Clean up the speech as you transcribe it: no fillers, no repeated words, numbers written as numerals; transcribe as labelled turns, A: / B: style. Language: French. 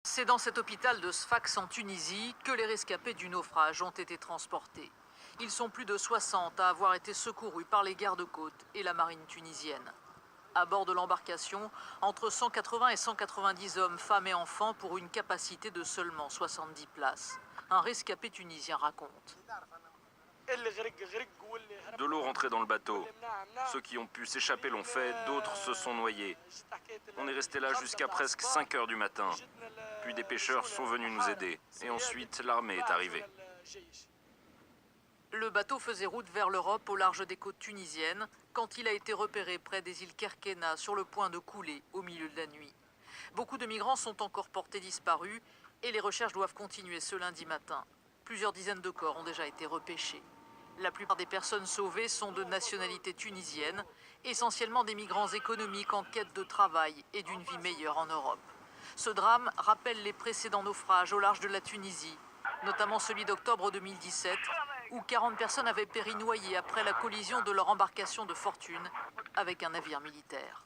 A: C'est dans cet hôpital de Sfax en Tunisie que les rescapés du naufrage ont été transportés. Ils sont plus de 60 à avoir été secourus par les gardes-côtes et la marine tunisienne. À bord de l'embarcation, entre 180 et 190 hommes, femmes et enfants pour une capacité de seulement 70 places. Un rescapé tunisien raconte.
B: De l'eau rentrait dans le bateau. Ceux qui ont pu s'échapper l'ont fait, d'autres se sont noyés. On est resté là jusqu'à presque 5 heures du matin. Puis des pêcheurs sont venus nous aider. Et ensuite, l'armée est arrivée.
A: Le bateau faisait route vers l'Europe au large des côtes tunisiennes quand il a été repéré près des îles Kerkena sur le point de couler au milieu de la nuit. Beaucoup de migrants sont encore portés disparus et les recherches doivent continuer ce lundi matin. Plusieurs dizaines de corps ont déjà été repêchés. La plupart des personnes sauvées sont de nationalité tunisienne, essentiellement des migrants économiques en quête de travail et d'une vie meilleure en Europe. Ce drame rappelle les précédents naufrages au large de la Tunisie, notamment celui d'octobre 2017, où 40 personnes avaient péri noyées après la collision de leur embarcation de fortune avec un navire militaire.